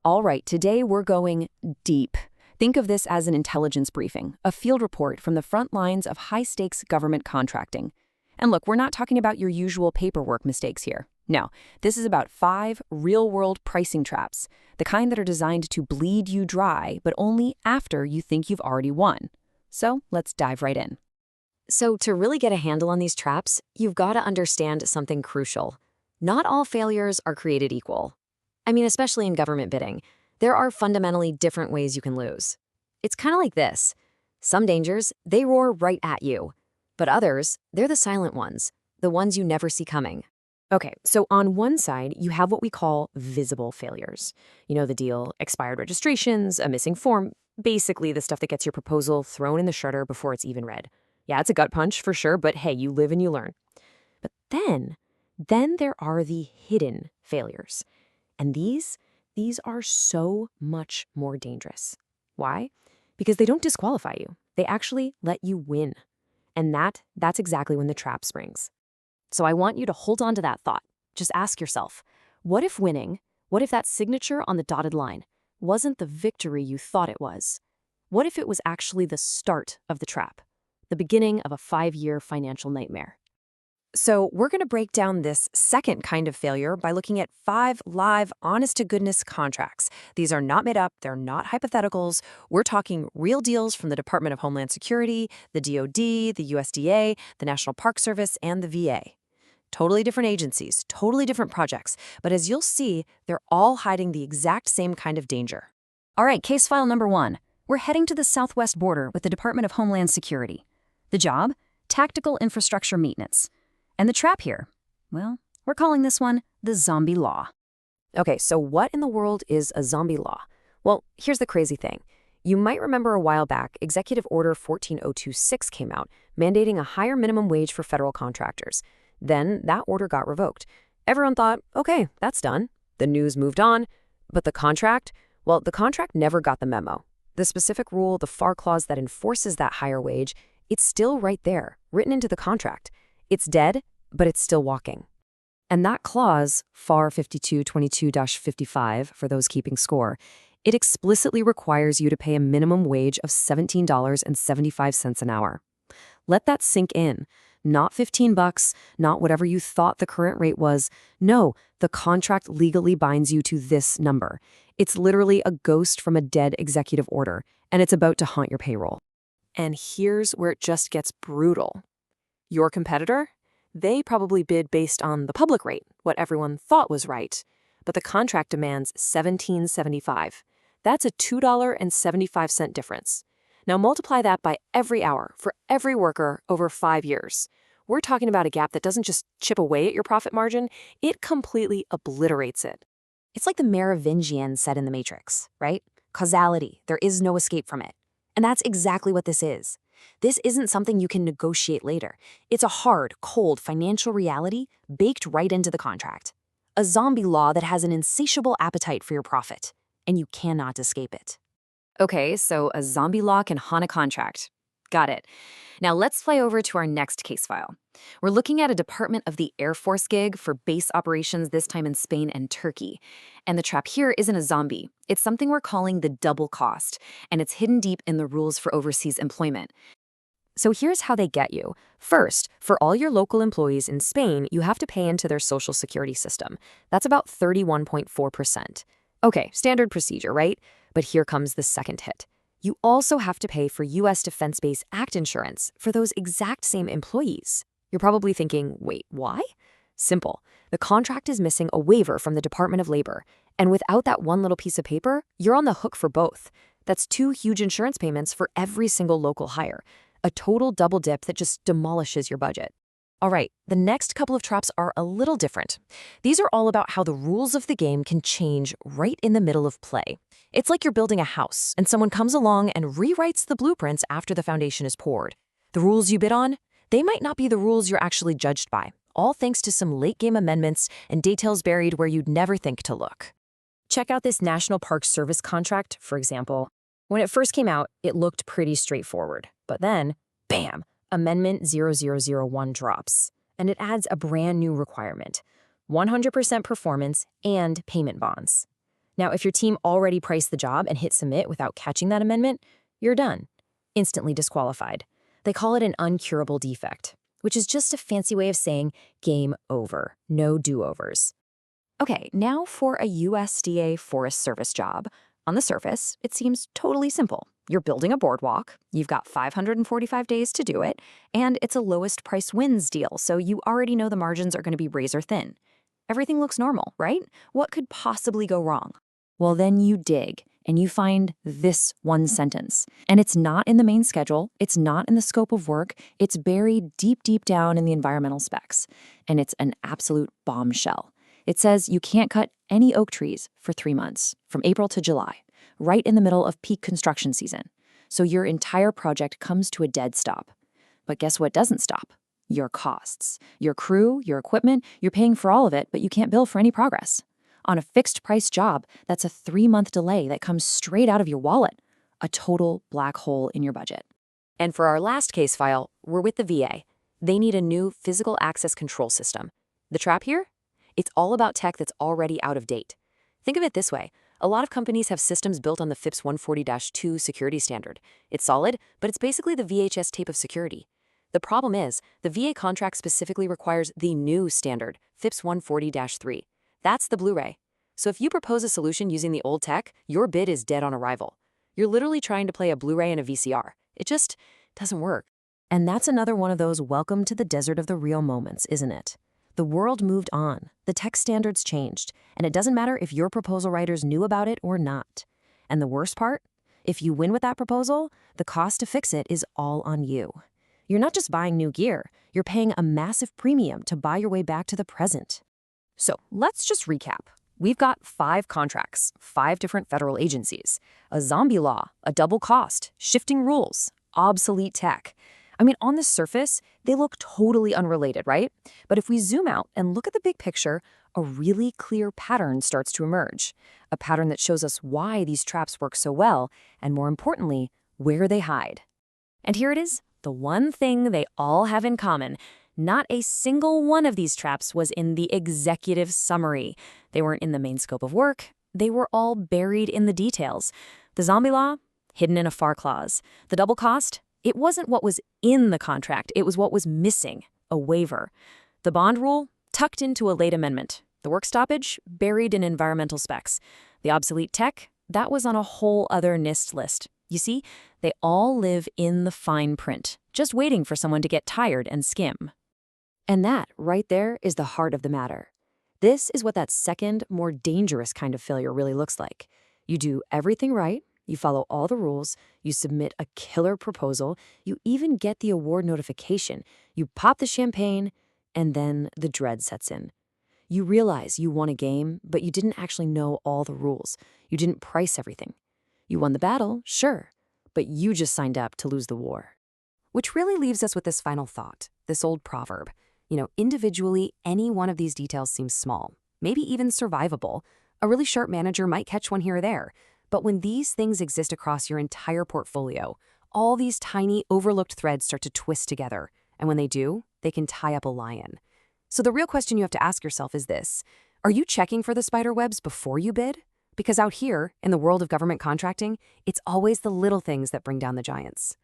All right, today we're going deep. Think of this as an intelligence briefing, a field report from the front lines of high-stakes government contracting. And look, we're not talking about your usual paperwork mistakes here. No, this is about 5 real-world pricing traps, the kind that are designed to bleed you dry, but only after you think you've already won. So let's dive right in. So to really get a handle on these traps, you've got to understand something crucial. Not all failures are created equal. I mean, especially in government bidding, there are fundamentally different ways you can lose. It's kind of like this. Some dangers, they roar right at you. But others, they're the silent ones, the ones you never see coming. Okay, so on one side, you have what we call visible failures. You know the deal, expired registrations, a missing form, basically the stuff that gets your proposal thrown in the shredder before it's even read. Yeah, it's a gut punch for sure, but hey, you live and you learn. But then there are the hidden failures. And these are so much more dangerous. Why? Because they don't disqualify you. They actually let you win. And that's exactly when the trap springs. So I want you to hold on to that thought. Just ask yourself, what if winning, what if that signature on the dotted line wasn't the victory you thought it was? What if it was actually the start of the trap, the beginning of a 5-year financial nightmare? So we're going to break down this second kind of failure by looking at 5 live, honest-to-goodness contracts. These are not made up. They're not hypotheticals. We're talking real deals from the Department of Homeland Security, the DoD, the USDA, the National Park Service, and the VA. Totally different agencies, totally different projects. But as you'll see, they're all hiding the exact same kind of danger. All right, case file number 1. We're heading to the southwest border with the Department of Homeland Security. The job? Tactical infrastructure maintenance. And the trap here? Well, we're calling this one the zombie law. Okay, so what in the world is a zombie law? Well, here's the crazy thing. You might remember a while back, Executive Order 14026 came out, mandating a higher minimum wage for federal contractors. Then that order got revoked. Everyone thought, okay, that's done. The news moved on. But the contract? Well, the contract never got the memo. The specific rule, the FAR clause that enforces that higher wage, it's still right there, written into the contract. It's dead, but it's still walking. And that clause, FAR 5222-55, for those keeping score, it explicitly requires you to pay a minimum wage of $17.75 an hour. Let that sink in. Not $15, not whatever you thought the current rate was. No, the contract legally binds you to this number. It's literally a ghost from a dead executive order, and it's about to haunt your payroll. And here's where it just gets brutal. Your competitor? They probably bid based on the public rate, what everyone thought was right. But the contract demands $17.75. That's a $2.75 difference. Now multiply that by every hour for every worker over 5 years. We're talking about a gap that doesn't just chip away at your profit margin, it completely obliterates it. It's like the Merovingian said in The Matrix, right? Causality, there is no escape from it. And that's exactly what this is. This isn't something you can negotiate later. It's a hard, cold financial reality baked right into the contract. A zombie law that has an insatiable appetite for your profit, and you cannot escape it. Okay, so a zombie law can haunt a contract. Got it. Now let's fly over to our next case file. We're looking at a Department of the Air Force gig for base operations, this time in Spain and Turkey. And the trap here isn't a zombie. It's something we're calling the double cost, and it's hidden deep in the rules for overseas employment. So here's how they get you. First, for all your local employees in Spain, you have to pay into their social security system. That's about 31.4%. Okay, standard procedure, right? But here comes the second hit. You also have to pay for U.S. Defense Base Act insurance for those exact same employees. You're probably thinking, wait, why? Simple. The contract is missing a waiver from the Department of Labor, and without that one little piece of paper, you're on the hook for both. That's 2 huge insurance payments for every single local hire. A total double dip that just demolishes your budget. All right, the next couple of traps are a little different. These are all about how the rules of the game can change right in the middle of play. It's like you're building a house, and someone comes along and rewrites the blueprints after the foundation is poured. The rules you bid on, they might not be the rules you're actually judged by, all thanks to some late-game amendments and details buried where you'd never think to look. Check out this National Park Service contract, for example. When it first came out, it looked pretty straightforward. But then, bam! Amendment 0001 drops, and it adds a brand new requirement, 100% performance and payment bonds. Now, if your team already priced the job and hit submit without catching that amendment, you're done. Instantly disqualified. They call it an uncurable defect, which is just a fancy way of saying game over, no do-overs. Okay, now for a USDA Forest Service job. On the surface, it seems totally simple. You're building a boardwalk, you've got 545 days to do it, and it's a lowest price wins deal, so you already know the margins are going to be razor thin. Everything looks normal, right? What could possibly go wrong? Well, then you dig, and you find this one sentence. And it's not in the main schedule, it's not in the scope of work, it's buried deep, deep down in the environmental specs. And it's an absolute bombshell. It says you can't cut any oak trees for 3 months, from April to July, right in the middle of peak construction season. So your entire project comes to a dead stop. But guess what doesn't stop? Your costs. Your crew, your equipment, you're paying for all of it, but you can't bill for any progress. On a fixed price job, that's a 3-month delay that comes straight out of your wallet. A total black hole in your budget. And for our last case file, we're with the VA. They need a new physical access control system. The trap here? It's all about tech that's already out of date. Think of it this way. A lot of companies have systems built on the FIPS 140-2 security standard. It's solid, but it's basically the VHS tape of security. The problem is, the VA contract specifically requires the new standard, FIPS 140-3. That's the Blu-ray. So if you propose a solution using the old tech, your bid is dead on arrival. You're literally trying to play a Blu-ray and a VCR. It just doesn't work. And that's another one of those welcome to the desert of the real moments, isn't it? The world moved on, the tech standards changed, and it doesn't matter if your proposal writers knew about it or not. And the worst part? If you win with that proposal, the cost to fix it is all on you. You're not just buying new gear, you're paying a massive premium to buy your way back to the present. So let's just recap. We've got 5 contracts, 5 different federal agencies, a zombie law, a double cost, shifting rules, obsolete tech. I mean, on the surface, they look totally unrelated, right? But if we zoom out and look at the big picture, a really clear pattern starts to emerge. A pattern that shows us why these traps work so well, and more importantly, where they hide. And here it is, the one thing they all have in common. Not a single one of these traps was in the executive summary. They weren't in the main scope of work. They were all buried in the details. The zombie law, hidden in a FAR clause. The double cost, it wasn't what was in the contract. It was what was missing, a waiver. The bond rule, tucked into a late amendment. The work stoppage, buried in environmental specs. The obsolete tech, that was on a whole other NIST list. You see, they all live in the fine print, just waiting for someone to get tired and skim. And that, right there, is the heart of the matter. This is what that second, more dangerous kind of failure really looks like. You do everything right, you follow all the rules, you submit a killer proposal, you even get the award notification, you pop the champagne, and then the dread sets in. You realize you won a game, but you didn't actually know all the rules. You didn't price everything. You won the battle, sure, but you just signed up to lose the war. Which really leaves us with this final thought, this old proverb. Individually, any one of these details seems small, maybe even survivable. A really sharp manager might catch one here or there. But when these things exist across your entire portfolio, all these tiny, overlooked threads start to twist together. And when they do, they can tie up a lion. So the real question you have to ask yourself is this. Are you checking for the spider webs before you bid? Because out here, in the world of government contracting, it's always the little things that bring down the giants.